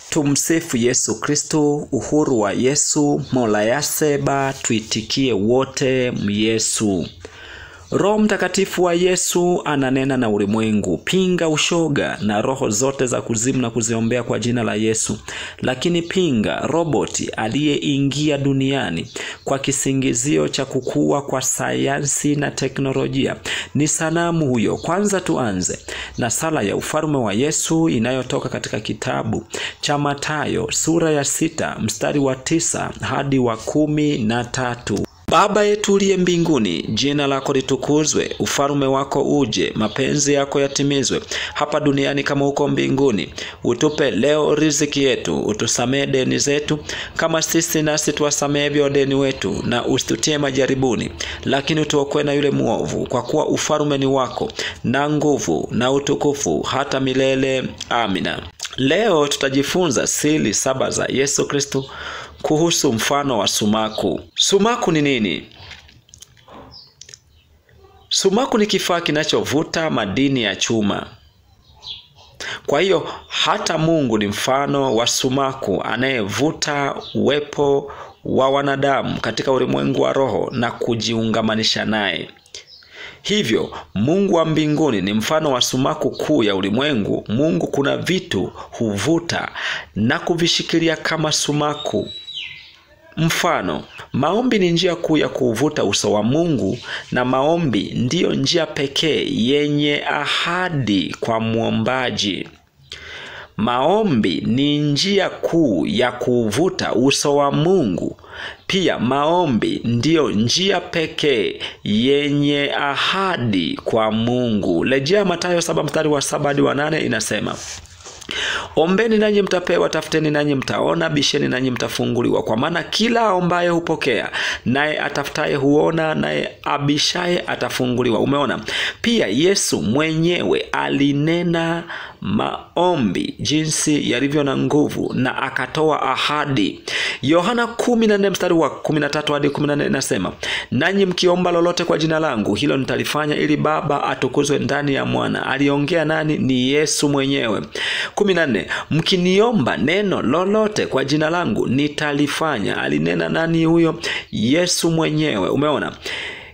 Tumsifu Yesu Kristo. Uhuru wa Yesu. Mola yaseba tuitikie wote Yesu. Roho Mtakatifu wa Yesu ananena na ulimwengu. Pinga ushoga na roho zote za kuzimu na kuziombea kwa jina la Yesu. Lakini pinga roboti aliyeingia duniani kwa kisingizio cha kukua kwa sayansi na teknolojia. Ni sanamu huyo. Kwanza tuanze na sala ya ufalme wa Yesu inayotoka katika kitabu cha Mathayo sura ya 6 mstari wa 9 hadi wa 13. Baba yetu uliye mbinguni, jina lako litukuzwe, ufalme wako uje, mapenzi yako yatimizwe hapa duniani kama huko mbinguni. Utupe leo riziki yetu, utusamee deni zetu kama sisi nasi tuwasamehe wadeni wetu, na usitutie majaribuni, lakini utuokoe na yule muovu, kwa kuwa ufalme ni wako na nguvu na utukufu hata milele. Amina. Leo tutajifunza siri 7 za Yesu Kristo kuhusu mfano wa sumaku. Sumaku ni nini? Sumaku ni kifaa kinachovuta madini ya chuma. Kwa hiyo hata Mungu ni mfano wa sumaku anayevuta uwepo wa wanadamu katika ulimwengu wa roho na kujiungamanisha naye. Hivyo Mungu wa mbinguni ni mfano wa sumaku kuu ya ulimwengu. Mungu kuna vitu huvuta na kuvishikilia kama sumaku. Mfano, maombi ni njia kuu ya kuvuta uso wa Mungu, na maombi ndiyo njia pekee yenye ahadi kwa muombaji. Maombi ni njia kuu ya kuvuta uso wa Mungu. Pia maombi ndiyo njia pekee yenye ahadi kwa Mungu. Rejea Mathayo 7 mstari wa 7 hadi wa 8 inasema: Ombeni nanyi mtapewa, tafuteni nanyi mtaona, bisheni nanyi mtafunguliwa. Kwa maana kila aombaye hupokea, naye atafutaye huona, naye abishaye atafunguliwa. Umeona? Pia Yesu mwenyewe alinena maombi jinsi yalivyo na nguvu na akatoa ahadi. Yohana 14 mstari wa 13 hadi 14 inasema: Nanyi mkiomba lolote kwa jina langu, hilo nitalifanya, ili Baba atukuzwe ndani ya Mwana. Aliongea nani? Ni Yesu mwenyewe. 14 Mkiniomba neno lolote kwa jina langu nitalifanya. Alinena nani huyo? Yesu mwenyewe. Umeona?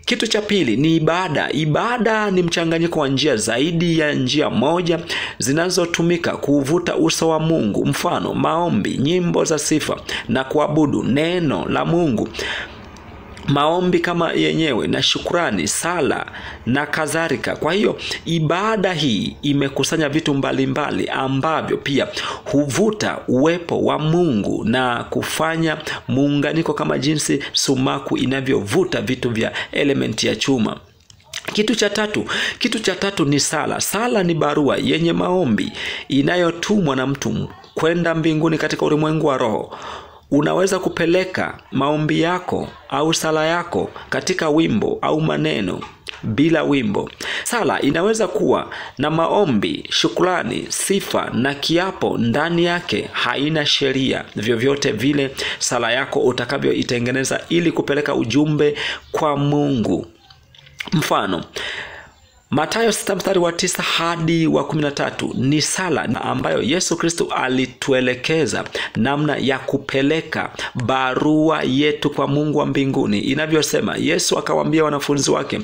Kitu cha pili ni ibada. Ibada ni mchanganyiko wa njia zaidi ya njia moja zinazotumika kuvuta uso wa Mungu. Mfano, maombi, nyimbo za sifa na kuabudu neno la Mungu. Maombi kama yenyewe na shukrani, sala na kadhalika. Kwa hiyo ibada hii imekusanya vitu mbalimbali ambavyo pia huvuta uwepo wa Mungu na kufanya muunganiko kama jinsi sumaku inavyovuta vitu vya elementi ya chuma. Kitu cha tatu ni sala. Sala ni barua yenye maombi inayotumwa na mtu kwenda mbinguni katika ulimwengu wa roho. Unaweza kupeleka maombi yako au sala yako katika wimbo au maneno bila wimbo. Sala inaweza kuwa na maombi, shukrani, sifa na kiapo ndani yake. Haina sheria vyovyote vile sala yako utakavyoitengeneza ili kupeleka ujumbe kwa Mungu. Mfano, Mathayo 6 mstari wa 9 hadi wa 13 ni sala ambayo Yesu Kristo alituelekeza namna ya kupeleka barua yetu kwa Mungu wa mbinguni. Inavyosema, Yesu akawaambia wanafunzi wake,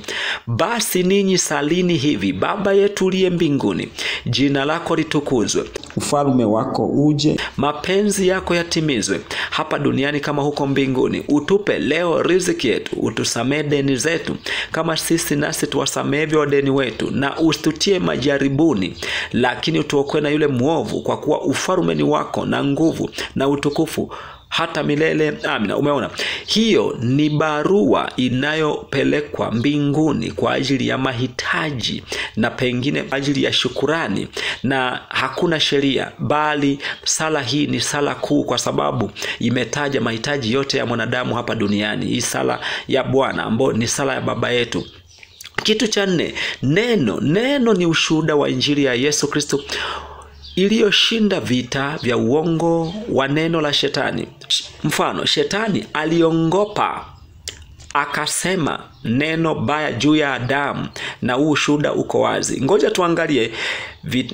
Basi ninyi salini hivi: Baba yetu uliye mbinguni, jina lako litukuzwe, ufalme wako uje, mapenzi yako yatimizwe hapa duniani kama huko mbinguni. Utupe leo riziki yetu, utusamee deni zetu kama sisi nasi tuwasamehe wadeni wetu, na usitutie majaribuni, lakini utuokoe na yule muovu, kwa kuwa ufalme ni wako na nguvu na utukufu hata milele. Amina. Umeona? Hiyo ni barua inayopelekwa mbinguni kwa ajili ya mahitaji na pengine kwa ajili ya shukurani, na hakuna sheria, bali sala hii ni sala kuu kwa sababu imetaja mahitaji yote ya mwanadamu hapa duniani. Hii sala ya Bwana ambayo ni sala ya Baba yetu. Kitu cha 4, neno ni ushuhuda wa injili ya Yesu Kristo iliyoshinda vita vya uongo wa neno la shetani. Mfano, shetani aliongopa akasema neno baya juu ya Adamu, na huu ushuhuda uko wazi. Ngoja tuangalie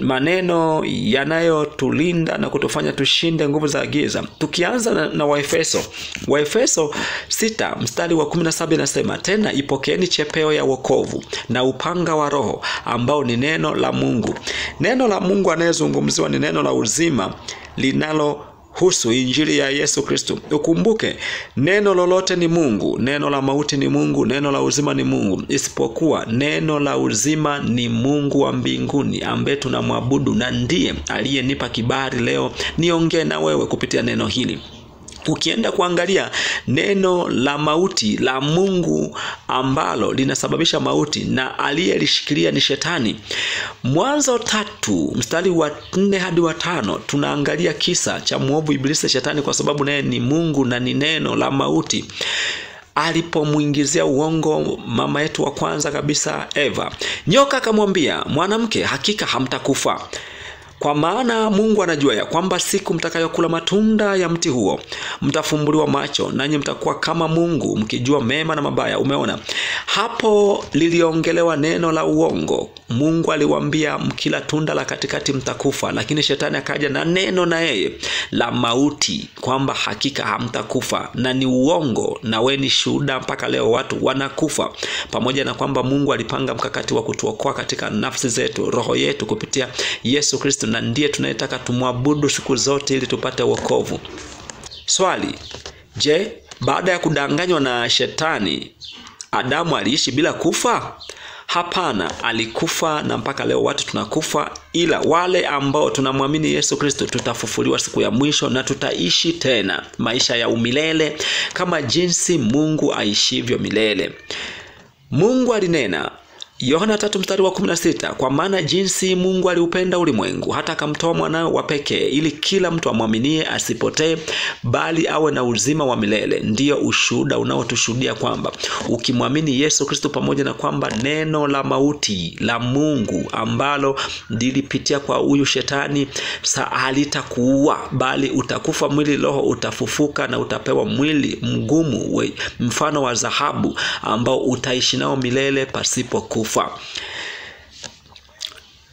maneno yanayotulinda na kutufanya tushinde nguvu za giza. Tukianza na Waefeso 6 mstari wa 17 inasema, tena ipokeeni chepeo ya wokovu na upanga wa Roho ambao ni neno la Mungu. Neno la Mungu anayezungumziwa ni neno la uzima linalohusu injili ya Yesu Kristo. Ukumbuke neno lolote ni Mungu, neno la mauti ni Mungu, neno la uzima ni Mungu, isipokuwa neno la uzima ni Mungu wa mbinguni ambaye tunamwabudu, na ndiye aliyenipa kibali leo niongee na wewe kupitia neno hili. Ukienda kuangalia neno la mauti la Mungu ambalo linasababisha mauti na aliyelishikilia ni Shetani. Mwanzo 3 mstari wa 4 hadi wa 5 tunaangalia kisa cha mwovu Ibilisi Shetani, kwa sababu naye ni Mungu na ni neno la mauti. Alipomuingizia uongo mama yetu wa kwanza kabisa Eva, nyoka akamwambia mwanamke, hakika hamtakufa, kwa maana Mungu anajua ya kwamba siku mtakayokula matunda ya mti huo mtafumbuliwa macho, nanyi mtakuwa kama Mungu mkijua mema na mabaya. Umeona hapo liliongelewa neno la uongo. Mungu aliwaambia mkila tunda la katikati mtakufa, lakini Shetani akaja na neno na yeye la mauti kwamba hakika hamtakufa, na ni uongo, na wewe ni shuhuda mpaka leo watu wanakufa, pamoja na kwamba Mungu alipanga mkakati wa kutuokoa katika nafsi zetu, roho yetu kupitia Yesu Kristo, na ndiye tunayetaka tumwabudu siku zote ili tupate wokovu. Swali, je, baada ya kudanganywa na Shetani Adamu aliishi bila kufa? Hapana, alikufa, na mpaka leo watu tunakufa, ila wale ambao tunamwamini Yesu Kristo tutafufuliwa siku ya mwisho na tutaishi tena maisha ya umilele kama jinsi Mungu aishivyo milele. Mungu alinena Yohana 3 mstari wa 16, kwa maana jinsi Mungu aliupenda ulimwengu hata akamtoa mwanawe wa pekee, ili kila mtu amwaminie asipotee bali awe na uzima wa milele. Ndiyo ushuhuda unaotushuhudia kwamba ukimwamini Yesu Kristo, pamoja na kwamba neno la mauti la Mungu ambalo lilipitia kwa huyu Shetani halitakuua, bali utakufa mwili, roho utafufuka na utapewa mwili mgumu mfano wa dhahabu ambao utaishi nao milele pasipo kufa.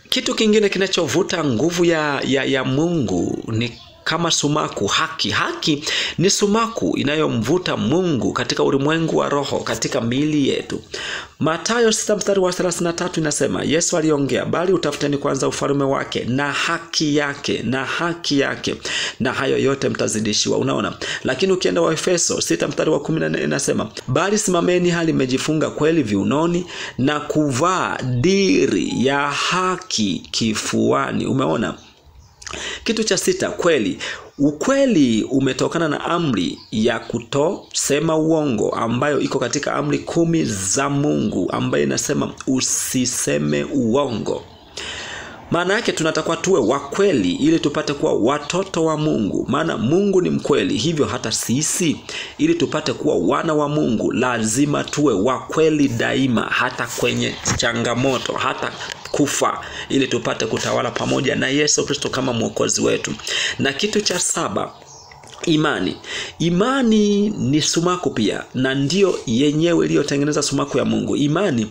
Kitu kingine kinachovuta nguvu ya Mungu ni kama sumaku, haki. Haki ni sumaku inayomvuta Mungu katika ulimwengu wa roho, katika miili yetu. Mathayo 6 mstari wa 33 inasema, Yesu aliongea, bali utafuteni kwanza ufalme wake na haki yake, na hayo yote mtazidishiwa. Unaona? Lakini ukienda Waefeso 6 mstari wa 14 inasema, bali simameni hali mmejifunga kweli viunoni na kuvaa diri ya haki kifuani. Umeona? Kitu cha 6, kweli. Ukweli umetokana na amri ya kutosema uongo ambayo iko katika amri 10 za Mungu, ambayo inasema usiseme uongo. Maana yake tunatakiwa tuwe wa kweli ili tupate kuwa watoto wa Mungu, maana Mungu ni mkweli. Hivyo hata sisi ili tupate kuwa wana wa Mungu lazima tuwe wa kweli daima, hata kwenye changamoto, hata kufa, ili tupate kutawala pamoja na Yesu Kristo kama mwokozi wetu. Na kitu cha 7, imani. Imani ni sumaku pia, na ndio yenyewe iliyotengeneza sumaku ya Mungu. Imani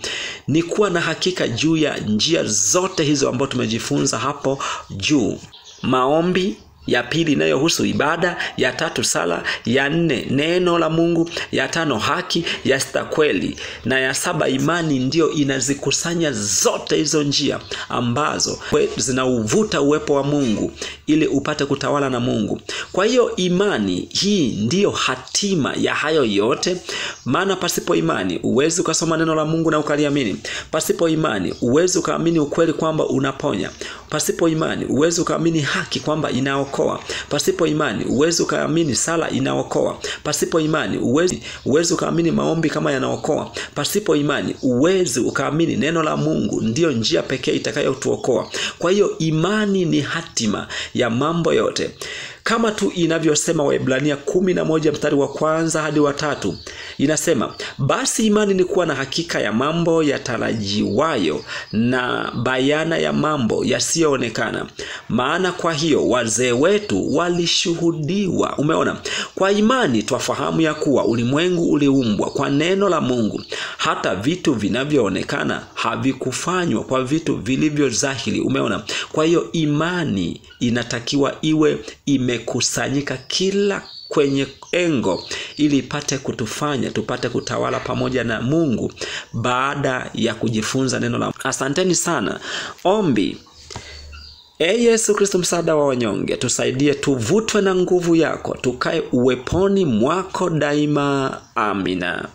ni kuwa na hakika juu ya njia zote hizo ambazo tumejifunza hapo juu. Maombi, ya pili inayohusu ibada, ya 3 sala, ya 4 neno la Mungu, ya 5 haki, ya 6 kweli, na ya 7 imani. Ndio inazikusanya zote hizo njia ambazo zinauvuta uwepo wa Mungu ili upate kutawala na Mungu. Kwa hiyo imani hii ndiyo hatima ya hayo yote, maana pasipo imani uwezi ukasoma neno la Mungu na ukaliamini. Pasipo imani uwezi ukaamini ukweli kwamba unaponya. Pasipo imani uwezi ukaamini haki kwamba inaokoa. Pasipo imani uwezi ukaamini sala inaokoa. Pasipo imani uwezi ukaamini maombi kama yanaokoa. Pasipo imani uwezi ukaamini neno la Mungu ndiyo njia pekee itakayotuokoa. Kwa hiyo imani ni hatima ya mambo yote. Kama tu inavyosema Waebrania 11 mstari wa 1 hadi wa 3, inasema, basi imani ni kuwa na hakika ya mambo yatarajiwayo na bayana ya mambo yasiyoonekana. Maana kwa hiyo wazee wetu walishuhudiwa. Umeona? Kwa imani twafahamu ya kuwa ulimwengu uliumbwa kwa neno la Mungu, hata vitu vinavyoonekana havikufanywa kwa vitu vilivyo dhahiri. Umeona? Kwa hiyo imani inatakiwa iwe imekusanyika kila kwenye engo, ili ipate kutufanya tupate kutawala pamoja na Mungu baada ya kujifunza neno la Mungu. Asanteni sana. Ombi. Yesu Kristo, msaada wa wanyonge, tusaidie tuvutwe na nguvu yako, tukae uweponi mwako daima. Amina.